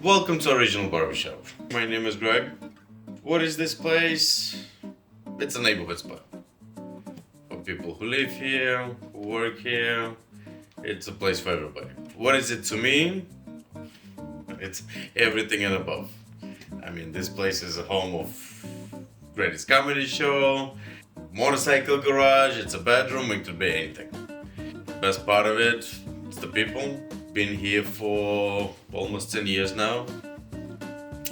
Welcome to Original Barbershop. My name is Greg. What is this place? It's a neighborhood spot for people who live here, who work here. It's a place for everybody. What is it to me? It's everything and above. I mean, this place is a home of greatest comedy show, motorcycle garage, it's a bedroom, it could be anything. Best part of it, it's the people. Been here for almost 10 years now.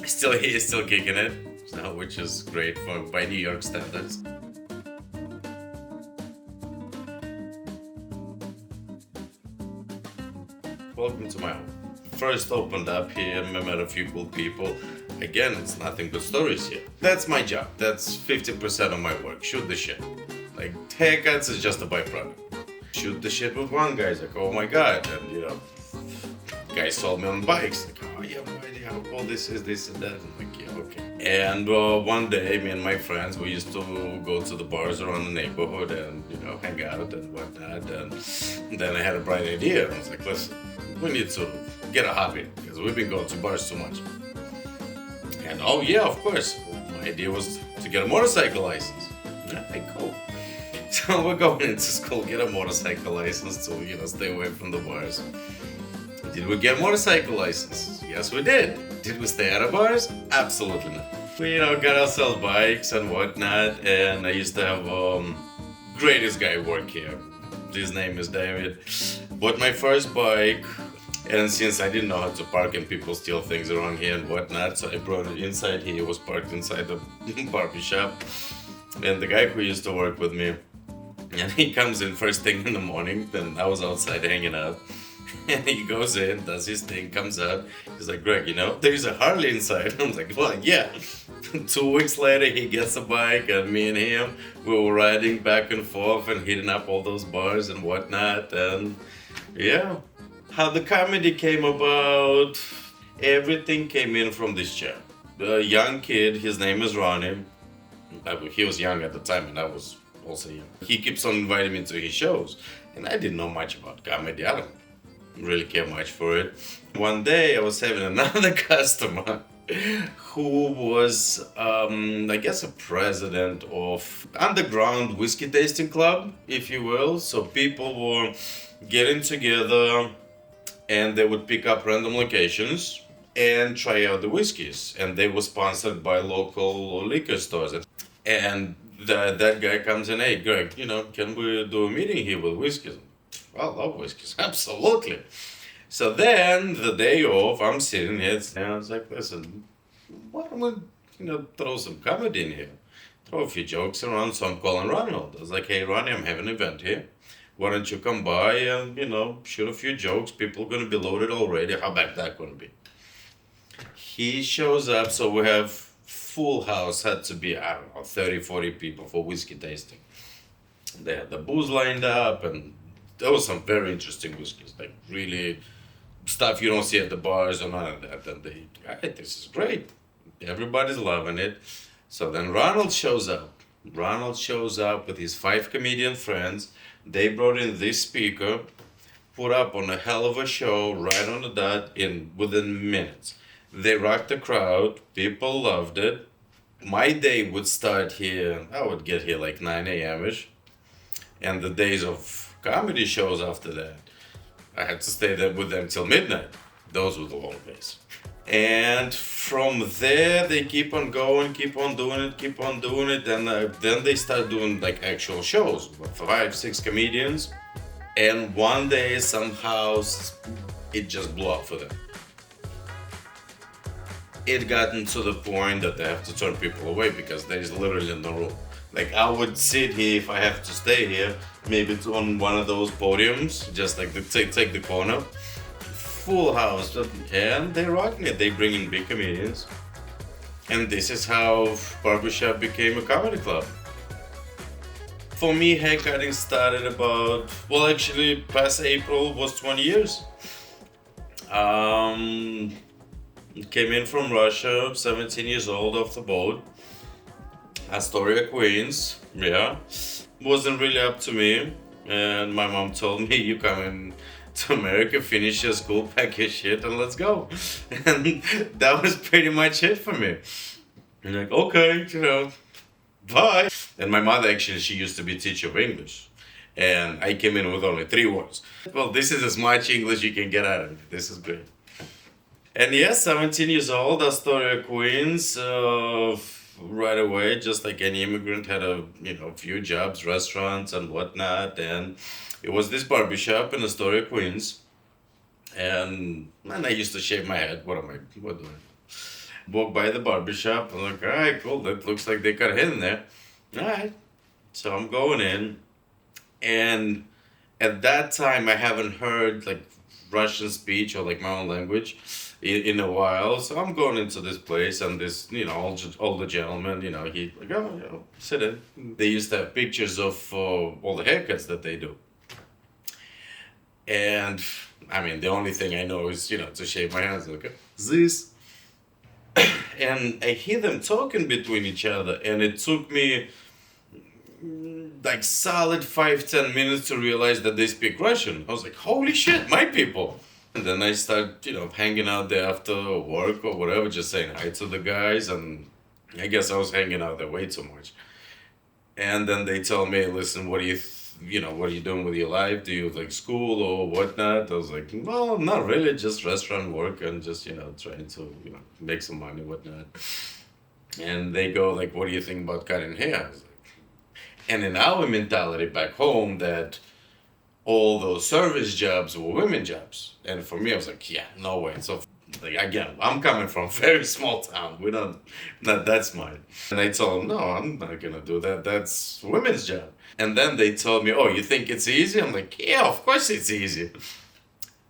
Still here, still kicking it, so, which is great by New York standards. Welcome to my home. First opened up here, met a few cool people. Again, it's nothing but stories here. That's my job. That's 50% of my work. Shoot the shit. Like, haircuts is just a byproduct. Shoot the shit with one guy. He's like, oh my god. And, guys sold me on bikes. Like, oh, you have no idea how cool this is, this and that. I'm like, yeah, okay. And one day, me and my friends, we used to go to the bars around the neighborhood and, hang out and whatnot. And then I had a bright idea. I was like, listen, we need to get a hobby because we've been going to bars too much. And oh yeah, of course, my idea was to get a motorcycle license. Okay, cool. So we're going into school, get a motorcycle license to, stay away from the bars. Did we get motorcycle licenses? Yes, we did. Did we stay out of bars? Absolutely not. We, got ourselves bikes and whatnot, and I used to have greatest guy work here. His name is David. Bought my first bike, and since I didn't know how to park and people steal things around here and whatnot, so I brought it inside here. It was parked inside the barbershop. And the guy who used to work with me, and he comes in first thing in the morning, then I was outside hanging out. And he goes in, does his thing, comes out. He's like, Greg, there's a Harley inside. I was like, well, yeah. 2 weeks later, he gets a bike, and me and him, we were riding back and forth and hitting up all those bars and whatnot. And yeah, how the comedy came about, everything came in from this chap. A young kid, his name is Ronnie. He was young at the time, and I was also young. He keeps on inviting me to his shows, and I didn't know much about comedy. I don't really care much for it. One day I was having another customer who was, I guess, a president of underground whiskey tasting club, if you will. So people were getting together and they would pick up random locations and try out the whiskeys. And they were sponsored by local liquor stores. And that guy comes in, hey, Greg, can we do a meeting here with whiskeys? I love whiskeys, absolutely. So then, the day off, I'm sitting here, and I was like, listen, why don't we, throw some comedy in here? Throw a few jokes around, so I'm calling Ronald. I was like, hey, Ronnie, I'm having an event here. Why don't you come by and, shoot a few jokes? People are going to be loaded already. How bad that going to be? He shows up, so we have full house, had to be, 30, 40 people for whiskey tasting. They had the booze lined up, and there was some very interesting whiskeys, like really stuff you don't see at the bars or none of that. And they, hey, this is great. Everybody's loving it. So then Ronald shows up. Ronald shows up with his 5 comedian friends. They brought in this speaker, put up on a hell of a show right on the dot within minutes. They rocked the crowd. People loved it. My day would start here. I would get here like 9 a.m.-ish. And the days of comedy shows after that, I had to stay there with them till midnight. Those were the long days. And from there, they keep on going, keep on doing it. And then they start doing like actual shows with 5, 6 comedians. And one day, somehow, it just blew up for them. It gotten to the point that they have to turn people away because there is literally no room. Like, I would sit here if I have to stay here, maybe it's on one of those podiums, just like take the corner. Full house, and they're rocking it. They bring in big comedians. And this is how Barbershop became a comedy club. For me, haircutting started actually, past April was 20 years. Came in from Russia, 17 years old, off the boat. Astoria, Queens, yeah. Wasn't really up to me. And my mom told me, you come in to America, finish your school, pack your shit, and let's go. And that was pretty much it for me. I'm like, okay, bye. And my mother actually, she used to be teacher of English. And I came in with only 3 words. Well, this is as much English you can get out of me. This is great. And yes, 17 years old, Astoria, Queens. Right away, just like any immigrant, had a few jobs, restaurants and whatnot. And it was this barbershop in Astoria, Queens. And I used to shave my head. What do I? Walk by the barbershop. I'm like, all right, cool. That looks like they got hair in there. All right. So I'm going in. And at that time, I haven't heard like Russian speech or like my own language in a while. So I'm going into this place, and this, older gentleman, he like, oh, sit in. They used to have pictures of all the haircuts that they do. And I mean, the only thing I know is, to shave my hands. Like, this. And I hear them talking between each other, and it took me like solid 5-10 minutes to realize that they speak Russian. I was like, holy shit, my people. And then I start, hanging out there after work or whatever, just saying hi to the guys. And I guess I was hanging out there way too much. And then they tell me, listen, what are you doing with your life? Do you like school or whatnot? I was like, well, not really, just restaurant work and just, trying to, make some money, whatnot. And they go like, what do you think about cutting hair? I was like, and in our mentality back home, that all those service jobs were women jobs. And for me, I was like, yeah, no way. So like, again, I'm coming from a very small town. We're not that smart. And I told them, no, I'm not going to do that. That's women's job. And then they told me, oh, you think it's easy? I'm like, yeah, of course it's easy.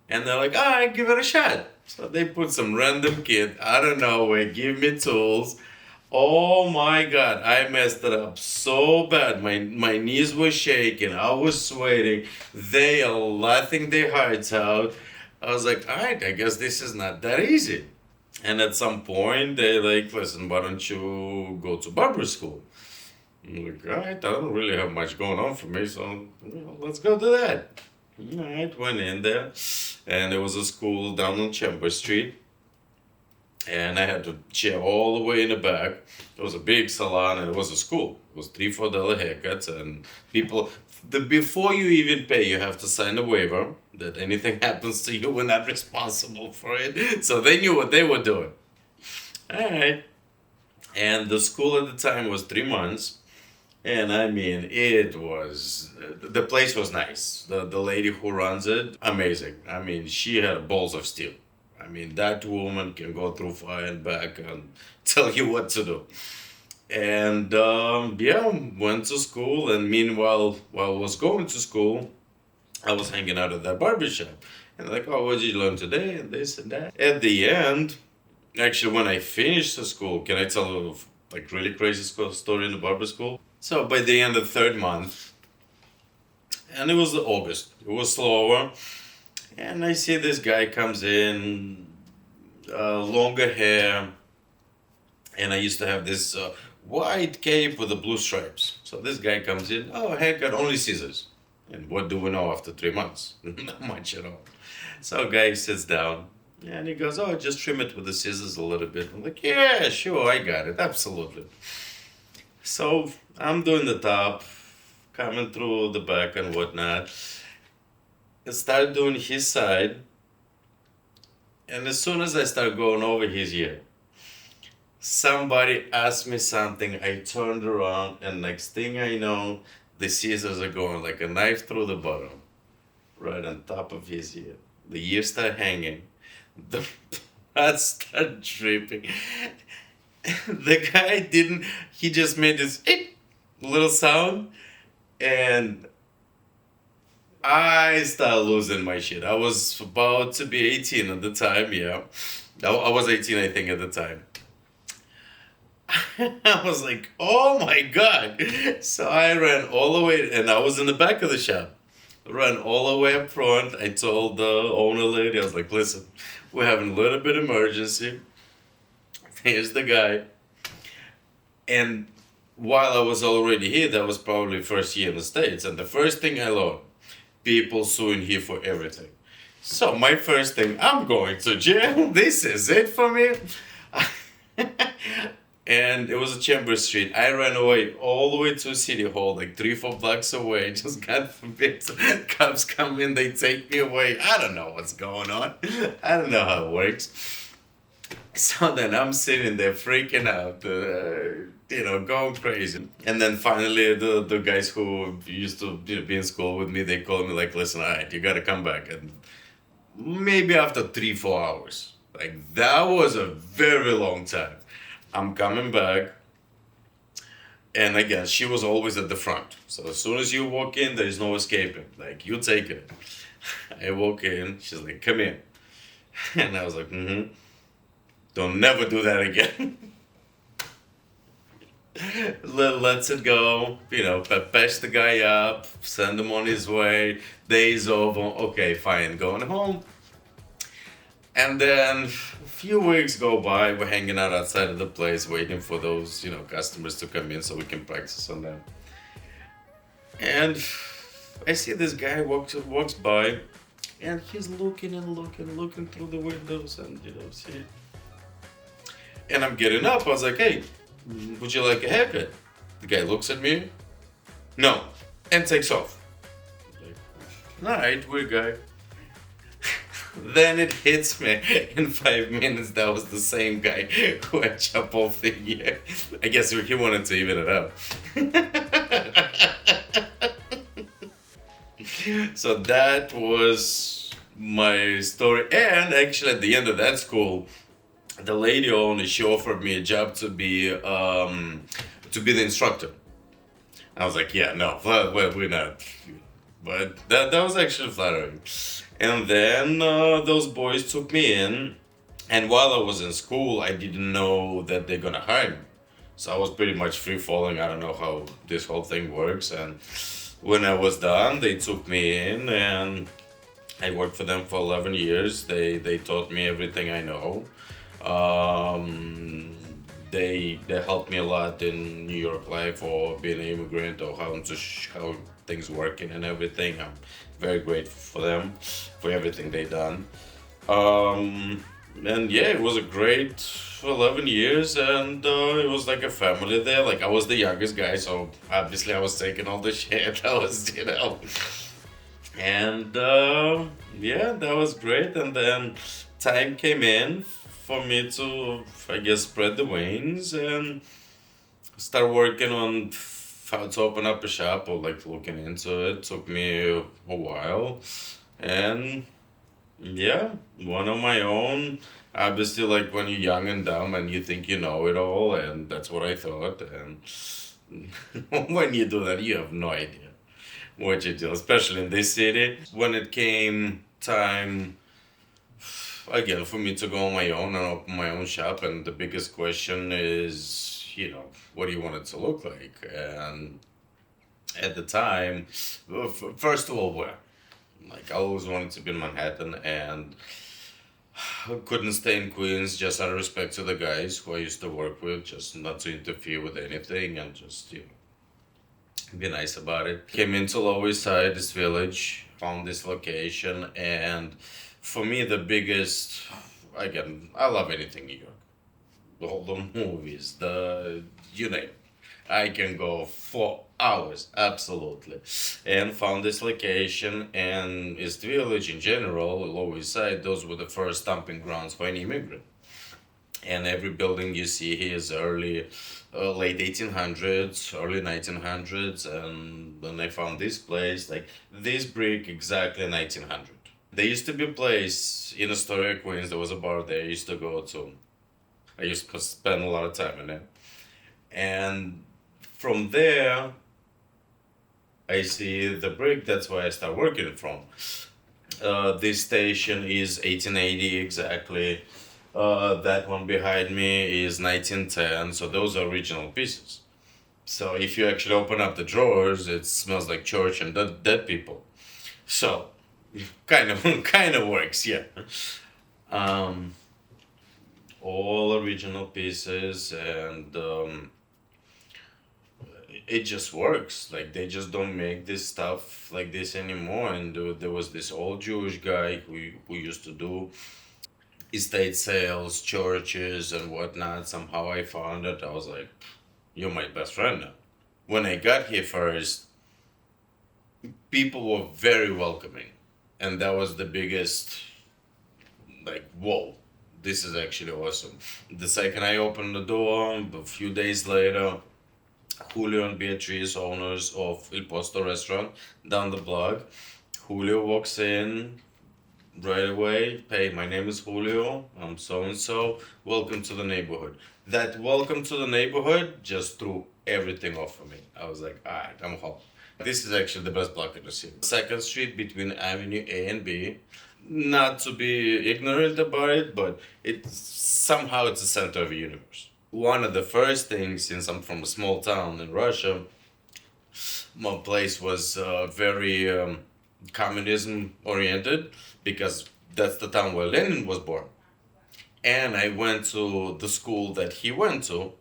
And they're like, all right, give it a shot. So they put some random kid out of nowhere, give me tools. Oh my God, I messed it up so bad. My knees were shaking. I was sweating. They are laughing their hearts out. I was like, all right, I guess this is not that easy. And at some point, they like, listen, why don't you go to barber school? I'm like, all right, I don't really have much going on for me, so let's go do that. All right, went in there, and there was a school down on Chambers Street. And I had to chair all the way in the back. It was a big salon, and it was a school. It was $3-4 haircuts, and people. Before you even pay, you have to sign a waiver that anything happens to you, we're not responsible for it. So they knew what they were doing. All right. And the school at the time was 3 months. And I mean, the place was nice. The lady who runs it, amazing. I mean, she had balls of steel. I mean, that woman can go through fire and back and tell you what to do. And went to school. And meanwhile, while I was going to school, I was hanging out at that barbershop. And like, oh, what did you learn today? And this and that. At the end, actually, when I finished the school, can I tell you like really crazy story in the barber school? So by the end of the 3rd month, and it was August, it was slower. And I see this guy comes in, longer hair, and I used to have this white cape with the blue stripes. So this guy comes in, oh, haircut, only scissors. And what do we know after 3 months? Not much at all. So guy sits down, and he goes, oh, just trim it with the scissors a little bit. I'm like, yeah, sure, I got it, absolutely. So I'm doing the top, coming through the back and whatnot. I started doing his side, and as soon as I start going over his ear, somebody asked me something. I turned around, and next thing I know, the scissors are going like a knife through the bottom, right on top of his ear. The ear start hanging, the blood start dripping. The guy he just made this little sound, and I started losing my shit. I was about to be 18 at the time, yeah. I was 18, I think, at the time. I was like, oh my God. So I ran all the way, and I was in the back of the shop. I ran all the way up front. I told the owner lady, I was like, listen, we're having a little bit of emergency. Here's the guy. And while I was already here, that was probably first year in the States. And the first thing I learned, people suing here for everything. So my first thing, I'm going to jail. This is it for me. And it was a Chambers Street. I ran away all the way to City Hall, like 3, 4 blocks away. Just God forbid, cops come in, they take me away. I don't know what's going on. I don't know how it works. So then I'm sitting there freaking out, going crazy. And then finally, the guys who used to be in school with me, they called me like, listen, all right, you gotta come back. And maybe after 3, 4 hours, like that was a very long time. I'm coming back. And again, she was always at the front. So as soon as you walk in, there is no escaping. Like, you take it. I walk in, she's like, come in. And I was like, mm-hmm. Don't never do that again. Let's it go. Patch the guy up, send him on his way. Day's over. Okay, fine, going home. And then a few weeks go by. We're hanging out outside of the place, waiting for those, customers to come in so we can practice on them. And I see this guy walks by, and he's looking and looking through the windows, and see. And I'm getting up. I was like, hey, would you like a haircut? The guy looks at me. No. And takes off. Like, alright, weird guy. Then it hits me in 5 minutes. That was the same guy who had chopped off the ear. I guess he wanted to even it out. So that was my story. And actually, at the end of that school, the lady owner, she offered me a job to be the instructor. I was like, yeah, no, we're not. But that was actually flattering. And then those boys took me in, and while I was in school, I didn't know that they're gonna hire me. So I was pretty much free falling. I don't know how this whole thing works. And when I was done, they took me in, and I worked for them for 11 years. They taught me everything I know. They helped me a lot in New York life, or being an immigrant, or how things working and everything. I'm very grateful for them for everything they done. And yeah, it was a great 11 years, and it was like a family there. Like, I was the youngest guy, so obviously I was taking all the shit. I was, and yeah, that was great. And then time came in for me to, I guess, spread the wings and start working on how to open up a shop, or like looking into it. Took me a while, and yeah, one on my own. Obviously, like when you're young and dumb and you think you know it all, and that's what I thought. And when you do that, you have no idea what you do, especially in this city. When it came time again for me to go on my own and open my own shop, and the biggest question is, what do you want it to look like? And at the time, first of all, where? Like, I always wanted to be in Manhattan, and I couldn't stay in Queens, just out of respect to the guys who I used to work with, just not to interfere with anything, and just, be nice about it. Came into Lower East Side, this village, found this location, and for me, the biggest, again, I love anything New York. All the movies, you name it. I can go for hours, absolutely. And found this location, and East Village in general, Lower East Side, those were the first stomping grounds for any immigrant. And every building you see here is late 1800s, early 1900s, and then I found this place, like this brick, exactly 1900. There used to be a place in Astoria, Queens. There was a bar there I used to go to. I used to spend a lot of time in it. And from there, I see the brick. That's where I start working from. This station is 1880 exactly. That one behind me is 1910. So those are original pieces. So if you actually open up the drawers, it smells like church and dead people. So kind of works, yeah. All original pieces, and it just works. Like they just don't make this stuff like this anymore. And there was this old Jewish guy who used to do estate sales, churches, and whatnot. Somehow I found it. I was like, "You're my best friend now." When I got here first, people were very welcoming, and that was the biggest. Like, whoa, this is actually awesome. The second I opened the door, a few days later, Julio and Beatrice, owners of El Posto restaurant down the block. Julio walks in right away. Hey, my name is Julio. I'm so and so. Welcome to the neighborhood. That welcome to the neighborhood just threw everything off for me. I was like, all right, I'm home. This is actually the best block in the city. Second Street between Avenue A and B. Not to be ignorant about it, but it's the center of the universe. One of the first things, since I'm from a small town in Russia, my place was very communism oriented because that's the town where Lenin was born. And I went to the school that he went to.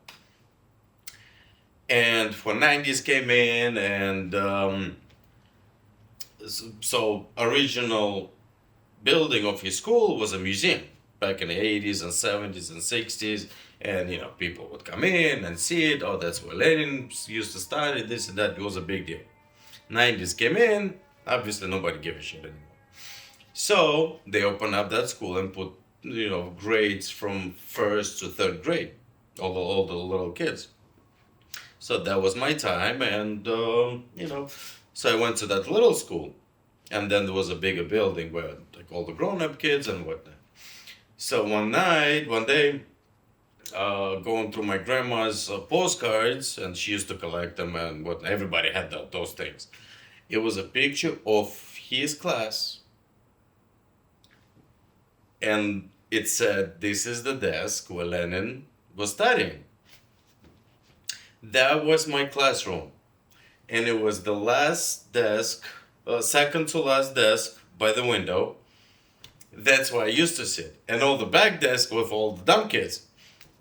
And when 90s came in, and so original building of his school was a museum back in the 80s and 70s and 60s. And, people would come in and see it. Oh, that's where Lenin used to study, this and that. It was a big deal. 90s came in, obviously nobody gave a shit anymore. So they opened up that school and put, grades from first to third grade, all the little kids. So that was my time, and, so I went to that little school. And then there was a bigger building where like all the grown-up kids and whatnot. So one day, going through my grandma's postcards, and she used to collect them and what everybody had those things. It was a picture of his class, and it said, "This is the desk where Lenin was studying." That was my classroom, and it was the last desk, second to last desk by the window. That's where I used to sit, and all the back desk with all the dumb kids.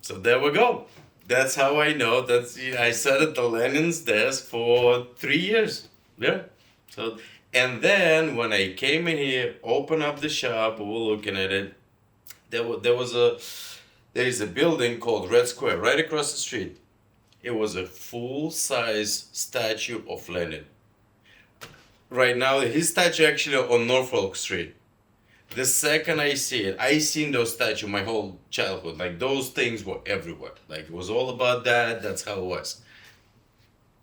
So there we go. That's how I know that I sat at the Lenin's desk for 3 years. Yeah. So, and then when I came in here, opened up the shop, we were looking at it. There is a building called Red Square right across the street. It was a full-size statue of Lenin. Right now, his statue actually on Norfolk Street. The second I see it, I seen those statues my whole childhood. Like those things were everywhere. Like it was all about that. That's how it was.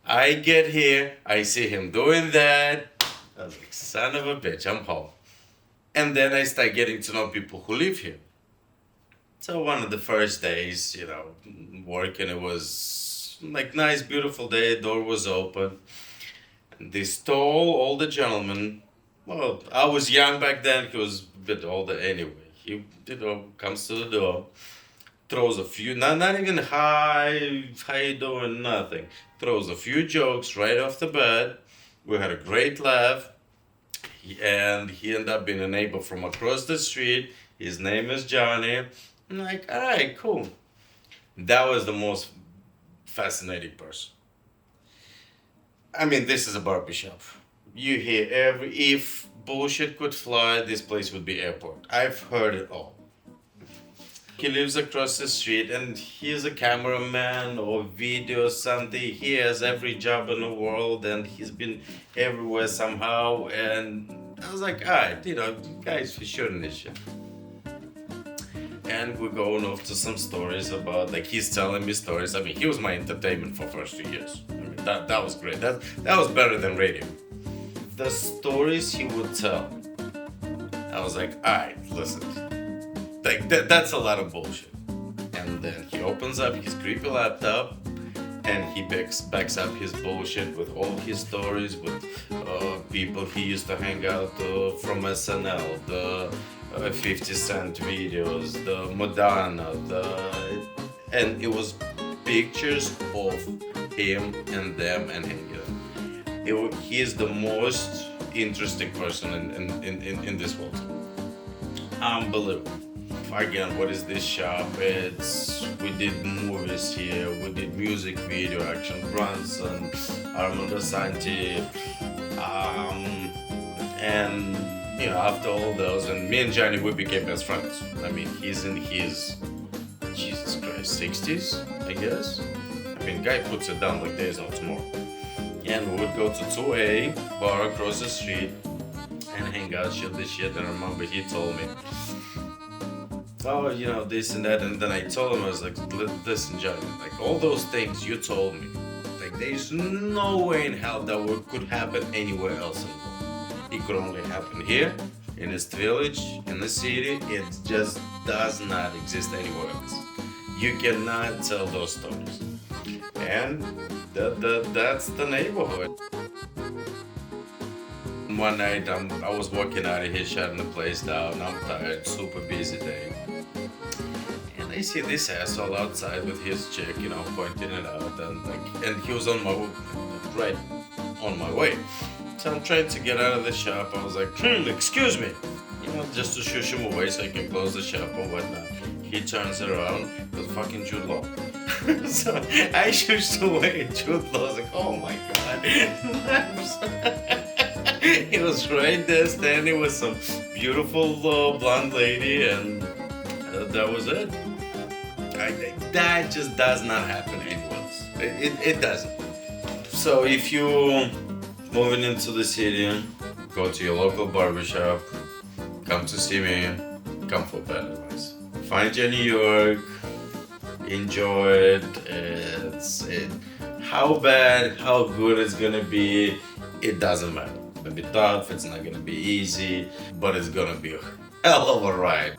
I get here, I see him doing that. I was like, son of a bitch, I'm home. And then I start getting to know people who live here. So one of the first days, working, it was like nice, beautiful day. Door was open. And this tall, older gentleman. Well, I was young back then. He was a bit older anyway. He, comes to the door, throws a few, not even hi, how you doing, nothing. Throws a few jokes right off the bat. We had a great laugh. And he ended up being a neighbor from across the street. His name is Johnny. I'm like, all right, cool. That was the most fascinating person. I mean, this is a barbershop. You hear if bullshit could fly, this place would be airport. I've heard it all. He lives across the street and he's a cameraman or video something. He has every job in the world and he's been everywhere somehow. And I was like, alright, guys, we're shooting this shit. And we're going off to some stories about, like, he's telling me stories. I mean, he was my entertainment for first 2 years. I mean, that was great. That was better than radio. The stories he would tell, I was like, alright, listen, like that's a lot of bullshit. And then he opens up his creepy laptop and he backs up his bullshit with all his stories with people he used to hang out from SNL, the 50 Cent videos, the Madonna, and it was pictures of him and them and hanging out. He is the most interesting person in this world. Unbelievable. Again, what is this shop? We did movies here, we did music video, Action Bronson, Armando Santi, and you know, after all those, and me and Johnny, we became best friends. I mean, he's in his, Jesus Christ, 60s, I guess. I mean, guy puts it down like there's no tomorrow. And we would go to 2A, bar across the street, and hang out, shoot the shit. And I remember he told me, oh, you know, this and that. And then I told him, I was like, listen, Johnny, like all those things you told me, like there's no way in hell that could happen anywhere else in the world. It could only happen here, in this village, in the city. It just does not exist anywhere else. You cannot tell those stories. And that's the neighborhood. One night I was walking out of here, shutting the place down. I'm tired, super busy day. And I see this asshole outside with his chick, you know, pointing it out. And he was right on my way. So I'm trying to get out of the shop. I was like, excuse me. You know, just to shush him away so I can close the shop and whatnot. He turns around, it was fucking Jude Law. So I shushed away. Jude Law was like, oh my god. He was right there standing with some beautiful blonde lady, and that was it. That just does not happen anywhere else. It doesn't. So if you moving into the city, go to your local barbershop, come to see me, come for bad advice. Find your New York, enjoy it. How bad, how good it's gonna be, it doesn't matter. It's gonna be tough, it's not gonna be easy, but it's gonna be a hell of a ride.